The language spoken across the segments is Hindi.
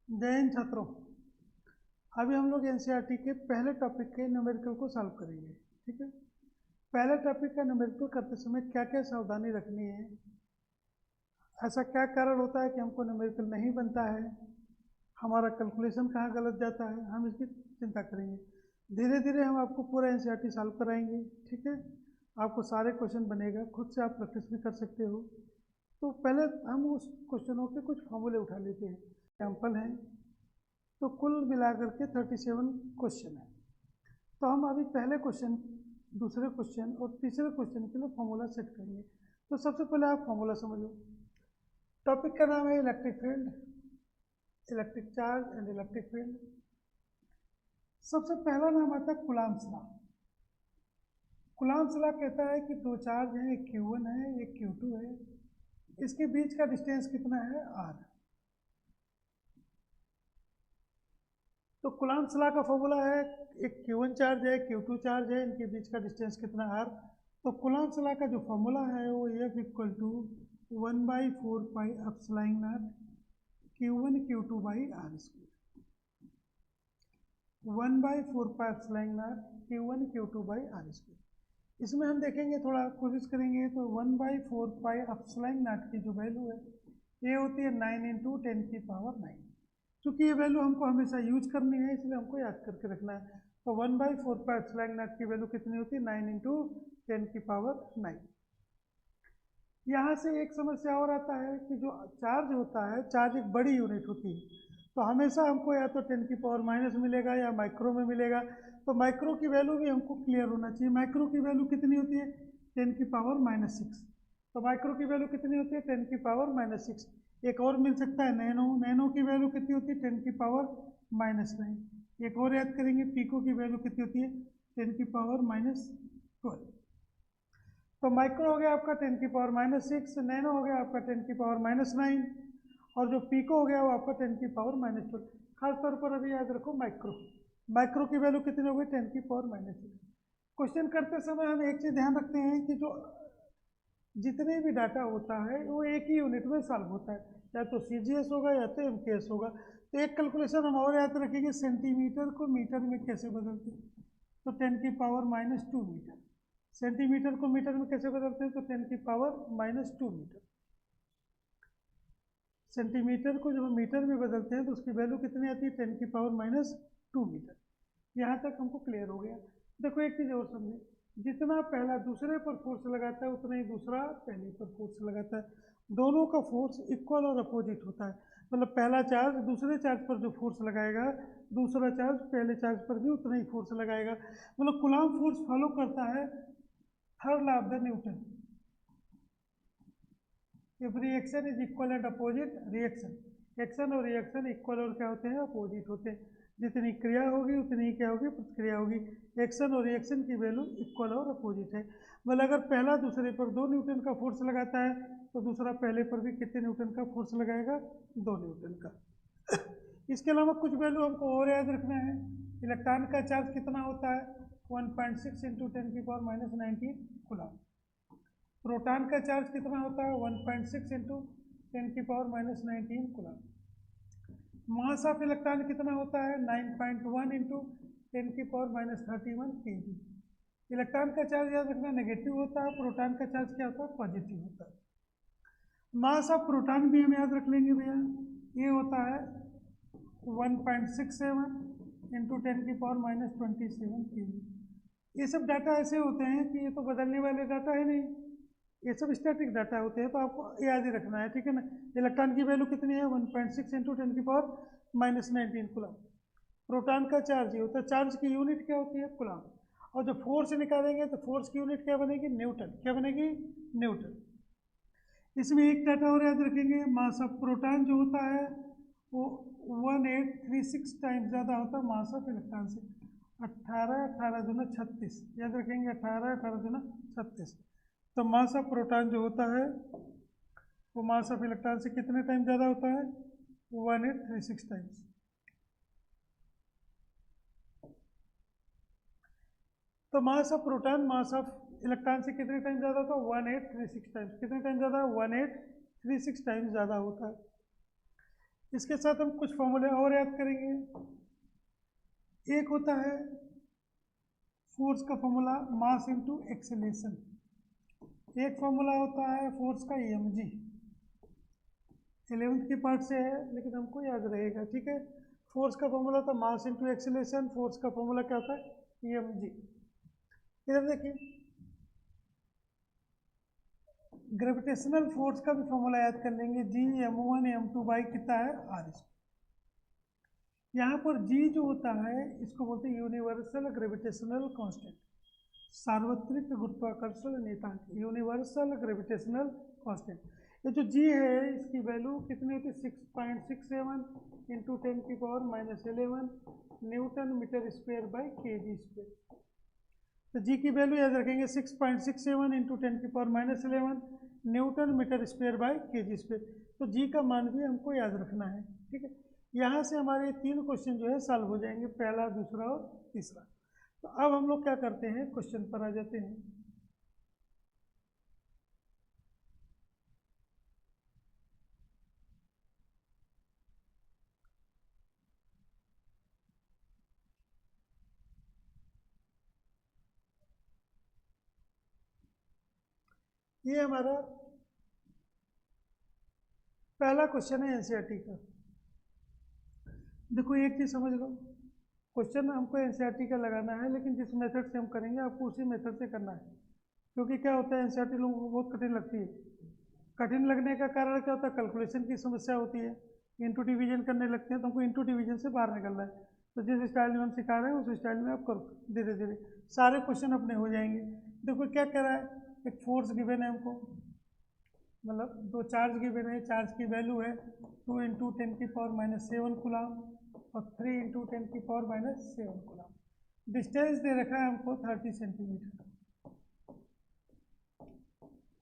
जय हिंद छात्रों। अभी हम लोग एनसीईआरटी के पहले टॉपिक के न्यूमेरिकल को सॉल्व करेंगे। ठीक है, पहले टॉपिक का न्यूमेरिकल करते समय क्या क्या सावधानी रखनी है, ऐसा क्या कारण होता है कि हमको न्यूमेरिकल नहीं बनता है, हमारा कैलकुलेशन कहाँ गलत जाता है, हम इसकी चिंता करेंगे। धीरे धीरे हम आपको पूरा एनसीईआरटी सॉल्व कराएंगे। ठीक है, आपको सारे क्वेश्चन बनेगा, खुद से आप प्रैक्टिस भी कर सकते हो। तो पहले हम उस क्वेश्चनों के कुछ फॉर्मूले उठा लेते हैं, एग्जाम्पल हैं। तो कुल मिलाकर के 37 क्वेश्चन है। तो हम अभी पहले क्वेश्चन, दूसरे क्वेश्चन और तीसरे क्वेश्चन के लिए फॉर्मूला सेट करेंगे। तो सबसे पहले आप फॉर्मूला समझो। टॉपिक का नाम है electric field, electric charge and electric field. सबसे पहला नाम आता है कूलॉम्स लॉ। कूलॉम्स लॉ कहता है कि दो चार्ज हैं, एक Q1 है एक Q2 है, इसके बीच का डिस्टेंस कितना है, R। तो कूलॉम्स लॉ का फॉर्मूला है, एक Q1 चार्ज है Q2 चार्ज है, इनके बीच का डिस्टेंस कितना R। तो कूलॉम्स लॉ का जो फॉर्मूला है वो F equal to 1/4 pi epsilon naught Q1 Q2 by R square. 1/4 pi epsilon naught Q1 Q2 by R square. इसमें हम देखेंगे, थोड़ा कोशिश करेंगे। तो 1/4 पाई एप्सिलॉन नॉट की जो वैल्यू है ये होती है 9 × 10⁹। क्योंकि ये वैल्यू हमको हमेशा यूज करनी है, इसलिए हमको याद करके रखना है। तो 1/4 पाई एप्सिलॉन नॉट की वैल्यू कितनी होती है, 9 × 10⁹। यहाँ से एक समस्या और आता है कि जो चार्ज होता है, चार्ज एक बड़ी यूनिट होती है, तो हमेशा हमको या तो 10⁻⁻ मिलेगा या माइक्रो में मिलेगा। तो माइक्रो की वैल्यू भी हमको क्लियर होना चाहिए। माइक्रो की वैल्यू कितनी होती है, 10⁻⁻6। तो माइक्रो की वैल्यू कितनी होती है, 10⁻⁻6। एक और मिल सकता है नैनो। नैनो की वैल्यू कितनी होती है, 10⁻⁻9। एक और याद करेंगे, पीको की वैल्यू कितनी होती है, 10⁻⁻12। तो माइक्रो हो गया आपका 10⁻⁻6, नैनो हो गया आपका 10⁻⁻9, और जो पीको हो गया वो आपका 10⁻⁻12। खास तौर पर अभी याद रखो माइक्रो, माइक्रो की वैल्यू कितनी हो गई, 10⁻⁻6। क्वेश्चन करते समय हम एक चीज़ ध्यान रखते हैं कि जो जितने भी डाटा होता है वो एक ही यूनिट में सॉल्व होता है, या तो CGS होगा या तो MKS होगा। तो एक कैलकुलेशन हम और याद रखेंगे, सेंटीमीटर को मीटर में कैसे बदलते हैं। तो 10⁻⁻2 मीटर। सेंटीमीटर को मीटर में कैसे बदलते हैं, तो 10⁻⁻2 मीटर। सेंटीमीटर को जब हम मीटर में बदलते हैं तो उसकी वैल्यू कितनी आती है, 10⁻⁻2 मीटर। यहाँ तक हमको क्लियर हो गया। देखो एक चीज़ और समझे, जितना पहला दूसरे पर फोर्स लगाता है उतना ही दूसरा पहले पर फोर्स लगाता है। दोनों का फोर्स इक्वल और अपोजिट होता है। मतलब पहला चार्ज दूसरे चार्ज पर जो फोर्स लगाएगा, दूसरा चार्ज पहले चार्ज पर भी उतना ही फोर्स लगाएगा। मतलब कूलॉम फोर्स फॉलो करता है third law of the Newton. If reaction is equal and opposite reaction, action और रिएक्शन इक्वल और क्या होते हैं, अपोजिट होते हैं। जितनी क्रिया होगी उतनी ही क्या होगी, प्रतिक्रिया होगी। एक्शन और रिएक्शन की वैल्यू इक्वल और अपोजिट है। मतलब अगर पहला दूसरे पर 2 न्यूटन का फोर्स लगाता है तो दूसरा पहले पर भी कितने न्यूटन का फोर्स लगाएगा, 2 न्यूटन का। इसके अलावा कुछ वैल्यू हमको और याद रखना है। इलेक्ट्रॉन का चार्ज कितना होता है, 1.6 × 10⁻⁻19 कूलॉम। प्रोटॉन का चार्ज कितना होता है, 1.6 × 10⁻⁻19 कूलॉम। मास ऑफ इलेक्ट्रॉन कितना होता है, 9.1 × 10⁻31 kg। इलेक्ट्रॉन का चार्ज याद रखना नेगेटिव होता है, प्रोटॉन का चार्ज क्या होता है, पॉजिटिव होता है। मास ऑफ प्रोटॉन भी हम याद रख लेंगे भैया, ये होता है 1.67 × 10⁻27 kg। ये सब डाटा ऐसे होते हैं कि ये तो बदलने वाले डाटा है नहीं, ये सब स्टैटिक डाटा होते हैं, तो आपको याद ही रखना है। ठीक है ना। इलेक्ट्रॉन की वैल्यू कितनी है, 1.6 × 10⁻⁻19 कूलॉम। प्रोटॉन का चार्ज ये होता है, चार्ज की यूनिट क्या होती है, कूलॉम। और जब फोर्स निकालेंगे तो फोर्स की यूनिट क्या बनेगी, न्यूटन। क्या बनेगी, न्यूटन। इसमें एक डाटा और याद रखेंगे, मास ऑफ प्रोटॉन जो होता है वो 1836 टाइम्स ज़्यादा होता है मास ऑफ इलेक्ट्रॉन से। 18 18 दूना 36, याद रखेंगे, 18 18 दूना 36। तो मास ऑफ प्रोटॉन जो होता है वो मास ऑफ इलेक्ट्रॉन से कितने टाइम ज़्यादा होता है, 1836 टाइम्स। तो mass of proton mass of electron से कितने टाइम ज़्यादा होता है, 1836 टाइम्स। कितने टाइम ज़्यादा है, 1836 टाइम्स ज़्यादा होता है। इसके साथ हम कुछ फॉर्मूले और याद करेंगे। एक होता है फोर्स का फॉर्मूला मास इनटू एक्सेलरेशन, एक फॉर्मूला होता है फोर्स का mg, 11th के पार्ट से है लेकिन हमको याद रहेगा, ठीक है। फोर्स का फॉर्मूला होता है मास इनटू एक्सेलरेशन, फोर्स का फॉर्मूला क्या होता है mg। इधर देखिए ग्रेविटेशनल फोर्स का भी फॉर्मूला याद कर लेंगे, जी m1 m2 बाई कितना है r। यहाँ पर g जो होता है इसको बोलते हैं यूनिवर्सल ग्रेविटेशनल कांस्टेंट, सार्वत्रिक गुरुत्वाकर्षण नियतांक, यूनिवर्सल ग्रेविटेशनल कांस्टेंट। ये जो g है इसकी वैल्यू कितनी होती है 6.67 into 10⁻⁻11 newton metre square by kg square. तो g की वैल्यू याद रखेंगे 6.67 into 10⁻⁻11 newton metre square by kg square. तो g का मान भी हमको याद रखना है, ठीक है। यहाँ से हमारे 3 क्वेश्चन जो है सॉल्व हो जाएंगे, पहला, दूसरा और तीसरा। तो अब हम लोग क्या करते हैं, क्वेश्चन पर आ जाते हैं। ये हमारा पहला क्वेश्चन है एनसीईआरटी का। देखो एक चीज समझ लो, क्वेश्चन हमको एनसीईआरटी का लगाना है लेकिन जिस मेथड से हम करेंगे आपको उसी मेथड से करना है, क्योंकि क्या होता है एनसीईआरटी लोगों को बहुत कठिन लगती है। कठिन लगने का कारण क्या होता है, कैलकुलेशन की समस्या होती है, इंटू डिवीजन करने लगते हैं तो हमको इंटू डिवीजन से बाहर निकलना है। तो जिस स्टाइल में हम सिखा रहे हैं उस स्टाइल में आप करो, धीरे धीरे सारे क्वेश्चन अपने हो जाएंगे। देखो क्या कह रहा है, एक फोर्स गिवन है हमको, मतलब 2 चार्ज गिवन है, चार्ज की वैल्यू है 2 इंटू 10⁻⁻7 कूलम और 3 इंटू 10⁻⁻7 कूलम। डिस्टेंस दे रखा है हमको 30 सेंटीमीटर।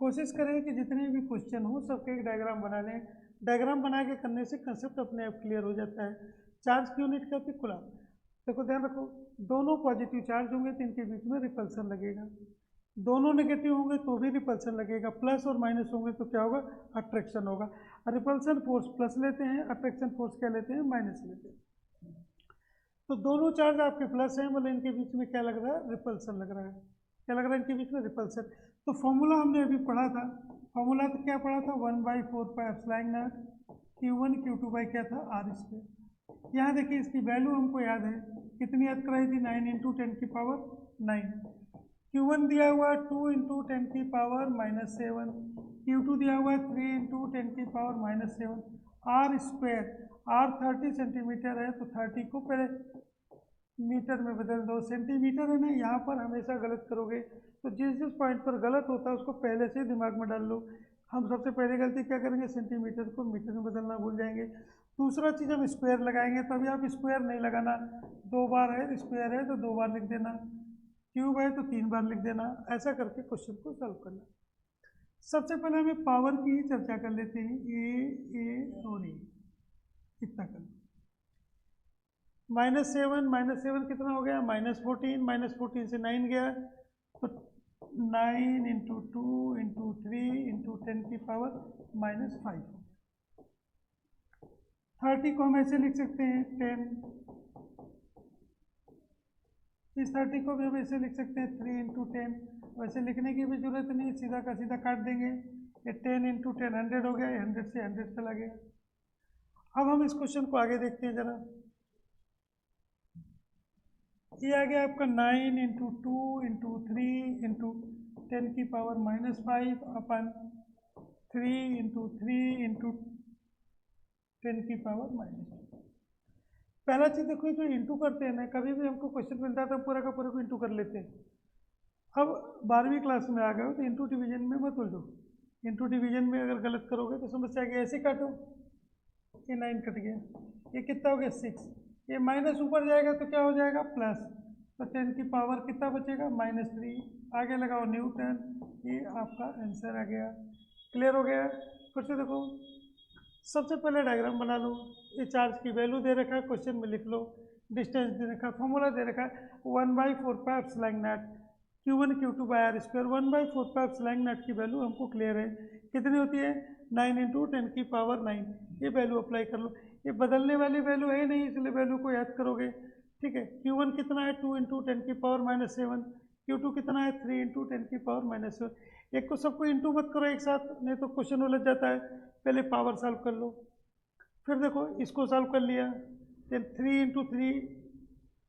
कोशिश करें कि जितने भी क्वेश्चन हो सबके एक डायग्राम बना लें, डायग्राम बना के करने से कंसेप्ट अपने आप क्लियर हो जाता है। चार्ज की यूनिट क्या होती है, कूलम। देखो ध्यान रखो, दोनों पॉजिटिव चार्ज होंगे तो इनके बीच में रिपल्सन लगेगा, दोनों नेगेटिव होंगे तो भी रिपल्सन लगेगा, प्लस और माइनस होंगे तो क्या होगा, अट्रैक्शन होगा। रिपल्सन फोर्स प्लस लेते हैं, अट्रैक्शन फोर्स क्या लेते हैं, माइनस लेते हैं। तो दोनों चार्ज आपके प्लस हैं, मतलब इनके बीच में क्या लग रहा है, रिपल्सन लग रहा है। क्या लग रहा है इनके बीच में, रिपल्सन। तो फॉर्मूला हमने अभी पढ़ा था, फॉर्मूला तो क्या पढ़ा था, 1/4πε0 Q1 Q2 बाई क्या था, आर स्क्वायर। यहाँ देखिए इसकी वैल्यू हमको याद है, कितनी याद कराई थी, 9 इंटू 10⁻⁹। Q1 दिया हुआ 2 इंटू 10⁻⁻7, Q2 दिया हुआ 3 into 10⁻⁻7, R square, R 30 centimetre है तो 30 को पहले मीटर में बदल दो, सेंटीमीटर है ना, यहाँ पर हमेशा गलत करोगे तो जिस जिस पॉइंट पर गलत होता है उसको पहले से दिमाग में डाल लो। हम सबसे पहले गलती क्या करेंगे, सेंटीमीटर को मीटर में बदलना भूल जाएंगे। दूसरा चीज़ हम स्क्वायर लगाएंगे, तभी आप स्क्वायर नहीं लगाना, 2 बार है, स्क्वायर है तो 2 बार लिख देना, क्यूब है तो 3 बार लिख देना, ऐसा करके क्वेश्चन को सॉल्व करना। सबसे पहले हमें पावर की ही चर्चा कर लेते हैं, ए और ए कितना कर, -7 कितना हो गया, -14, -14 से 9 गया तो 9 इंटू 2 इंटू 3 इंटू 10⁻⁻5। 30 को हम ऐसे लिख सकते हैं 10, इस 30 को भी हम ऐसे लिख सकते हैं 3 इंटू 10। वैसे लिखने की भी जरूरत नहीं, सीधा का सीधा काट देंगे, ये 10 इंटू 10 100 हो गया, 100 से 100 चला गया। अब हम इस क्वेश्चन को आगे देखते हैं जरा। ये आ गया आपका 9 इंटू 2 इंटू 3 इंटू 10⁻⁻5 अपन 3 इंटू 3 इंटू 10⁻⁻2। पहला चीज देखो, जो इंटू करते हैं ना, कभी भी हमको क्वेश्चन मिलता है तो पूरा का पूरा को इंटू कर लेते हैं। अब 12वीं क्लास में आ गए हो तो इंटू डिवीजन में मत उलझो, इंटू डिवीजन में अगर गलत करोगे तो समस्या आएगी। ऐसे काटो, ये 9 कट गया, ये कितना हो गया 6, ये माइनस ऊपर जाएगा तो क्या हो जाएगा प्लस, तो 10 की पावर कितना बचेगा -3, आगे लगाओ न्यूटन, ये आपका आंसर आ गया। क्लियर हो गया। फिर से देखो, सबसे पहले डायग्राम बना लो, ये चार्ज की वैल्यू दे रखा है, क्वेश्चन में लिख लो, डिस्टेंस दे रखा है, फॉर्मूला दे रखा है 1/4πε0 Q1 Q2 by are square. 1/4πε0 की वैल्यू हमको क्लियर है, कितनी होती है 9 इंटू 10⁻⁹, ये वैल्यू अप्लाई कर लो। ये बदलने वाली वैल्यू है नहीं, इसलिए वैल्यू को याद करोगे। ठीक है, Q1 कितना है 2 इंटू 10⁻⁷, Q2 कितना है 3 इंटू 10⁻⁷। एक को सबको इंटू मत करो एक साथ, नहीं तो क्वेश्चन उलझ जाता है। पहले पावर सॉल्व कर लो, फिर देखो इसको सॉल्व कर लिया, फिर 3 इंटू 3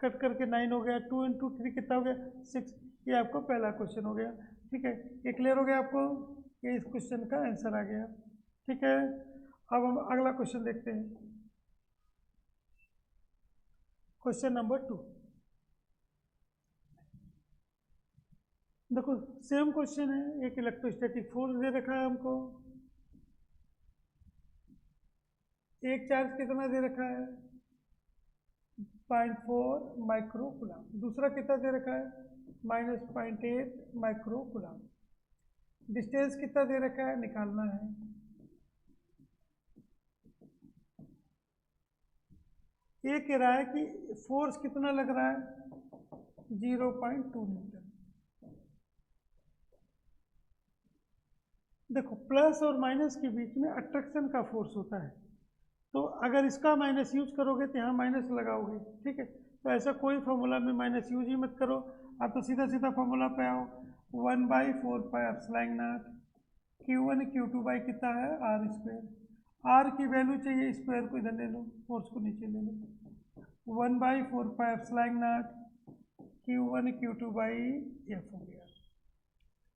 कट करके 9 हो गया, 2 इंटू 3 कितना हो गया 6। ये आपका पहला क्वेश्चन हो गया। ठीक है, ये क्लियर हो गया आपको, ये इस क्वेश्चन का आंसर आ गया। ठीक है, अब हम अगला क्वेश्चन देखते हैं, क्वेश्चन नंबर 2। देखो सेम क्वेश्चन है, एक इलेक्ट्रोस्टैटिक फोर्स दे रखा है हमको, एक चार्ज कितना दे रखा है 0.4 माइक्रो कूलम, दूसरा कितना दे रखा है -0.8 माइक्रो कूलम। डिस्टेंस कितना दे रखा है निकालना है। ये कह रहा है कि फोर्स कितना लग रहा है 0.2 न्यूटन। देखो प्लस और माइनस के बीच में अट्रैक्शन का फोर्स होता है, तो अगर इसका माइनस यूज करोगे तो यहाँ माइनस लगाओगे। ठीक है, तो ऐसा कोई फॉर्मूला में माइनस यूज ही मत करो, आप तो सीधा सीधा फॉर्मूला पे आओ। 1/4πε0 Q1 Q2 बाई कितना है r²। r की वैल्यू चाहिए, स्क्वायर को इधर ले लो, फोर्स को नीचे ले लो। 1/4πε0 Q1 Q2 बाई f हो गया।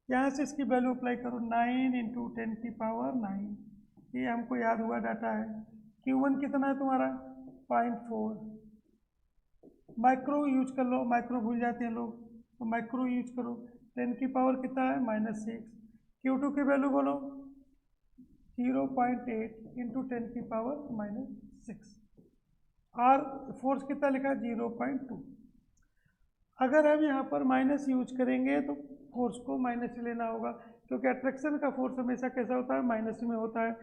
यहाँ से इसकी वैल्यू अप्लाई करो, 9 इंटू 10⁻⁹। ये हमको याद हुआ डाटा है। Q1 कितना है तुम्हारा 0.4, माइक्रो यूज कर लो, माइक्रो भूल जाते हैं लोग, तो माइक्रो यूज करो। 10 की पावर कितना है -6। Q2 की वैल्यू बोलो 0.8 इंटू 10⁻⁻6। R फोर्स कितना लिखा है 0.2। अगर हम यहाँ पर माइनस यूज करेंगे तो फोर्स को माइनस लेना होगा, क्योंकि अट्रैक्शन का फोर्स हमेशा कैसा होता है माइनस में होता है।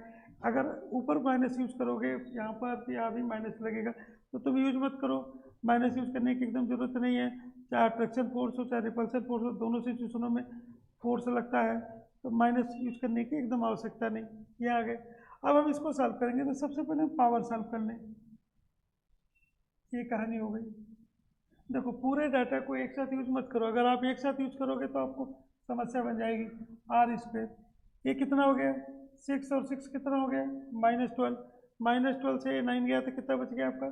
अगर ऊपर माइनस यूज करोगे यहाँ पर यहाँ भी माइनस लगेगा, तो तुम यूज मत करो। माइनस यूज करने की एकदम जरूरत नहीं है, चाहे अट्रैक्शन फोर्स हो चाहे रिपल्सन फोर्स हो, दोनों सिचुएशनों में फोर्स लगता है, तो माइनस यूज करने की एकदम आवश्यकता नहीं। ये आ गए। अब हम इसको सॉल्व करेंगे, तो सबसे पहले हम पावर सॉल्व कर लें। ये कहानी हो गई। देखो पूरे डाटा को एक साथ यूज मत करो, अगर आप एक साथ यूज करोगे तो आपको समस्या बन जाएगी। r², ये कितना हो गया 6 और 6 कितना हो गया -12। -12 से 9 गया तो कितना बच गया आपका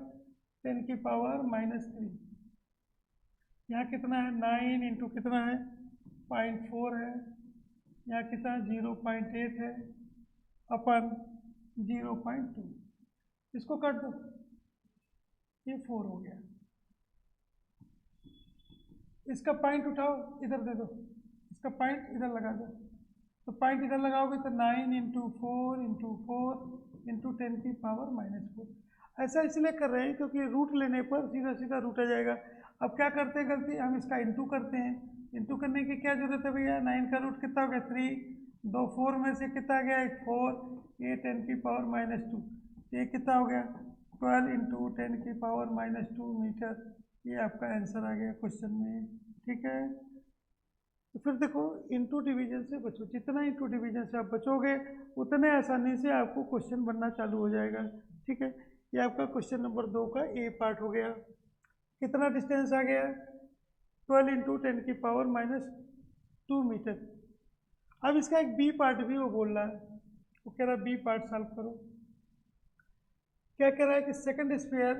10⁻⁻3। यहाँ कितना है 9 इंटू कितना है 0.4 है, यहाँ कितना है 0.8 है अपन 0.2। इसको काट दो, ये 4 हो गया। इसका पॉइंट उठाओ इधर दे दो, इसका पॉइंट इधर लगा दो, तो पॉइंट इधर लगाओगे तो 9 इंटू 4 इंटू 4 इंटू 10⁻⁻4। ऐसा इसलिए कर रहे हैं क्योंकि रूट लेने पर सीधा सीधा रूट आ जाएगा। अब क्या करते हैं गलती, हम इसका इंटू करते हैं। इंटू करने की क्या जरूरत है भैया, 9 का रूट कितना हो गया 3, 2 4 में से कितना गया 4, ये 10⁻⁻2, ये कितना हो गया 12 इंटू 10⁻⁻2 मीटर। ये आपका आंसर आ गया क्वेश्चन में। ठीक है, तो फिर देखो इंटू डिवीजन से बचो, जितना इंटू डिवीजन से आप बचोगे उतने आसानी से आपको क्वेश्चन बनना चालू हो जाएगा। ठीक है, ये आपका क्वेश्चन नंबर 2 का ए पार्ट हो गया। कितना डिस्टेंस आ गया 12 इंटू 10⁻⁻2 मीटर। अब इसका एक बी पार्ट भी वो बोल रहा है, वो कह रहा है बी पार्ट सॉल्व करो। क्या कह रहा है कि सेकंड स्फीयर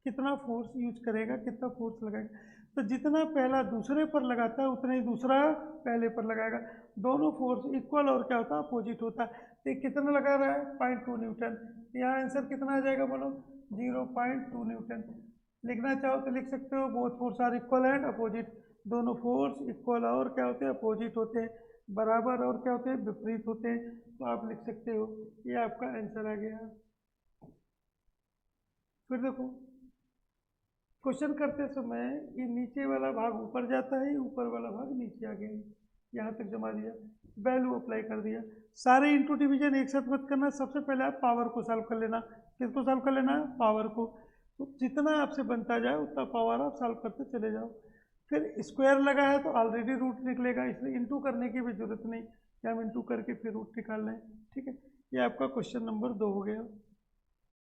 कितना फोर्स यूज करेगा, कितना फोर्स लगाएगा, तो जितना पहला दूसरे पर लगाता है उतना ही दूसरा पहले पर लगाएगा। दोनों फोर्स इक्वल और क्या होता है अपोजिट होता है। तो ये कितना लगा रहा है 0.2 न्यूटन। यहाँ आंसर कितना आ जाएगा बोलो 0.2 न्यूटन। लिखना चाहो तो लिख सकते हो, both force are equal and opposite. दोनों फोर्स इक्वल और क्या होते हैं अपोजिट होते हैं, बराबर और क्या होते हैं विपरीत होते हैं, तो आप लिख सकते हो। ये आपका आंसर आ गया। फिर देखो क्वेश्चन करते समय ये नीचे वाला भाग ऊपर जाता है, ऊपर वाला भाग नीचे आ गया, यहाँ तक जमा दिया, वैल्यू अप्लाई कर दिया। सारे इंटू डिवीजन एक साथ मत करना, सबसे पहले आप पावर को सॉल्व कर लेना। किसको सॉल्व कर लेना पावर को, तो जितना आपसे बनता जाए उतना पावर आप सॉल्व करते चले जाओ। फिर स्क्वायर लगा है तो ऑलरेडी रूट निकलेगा, इसलिए इंटू करने की भी जरूरत नहीं कि हम इंटू करके फिर रूट निकाल लें। ठीक है, ये आपका क्वेश्चन नंबर 2 हो गया।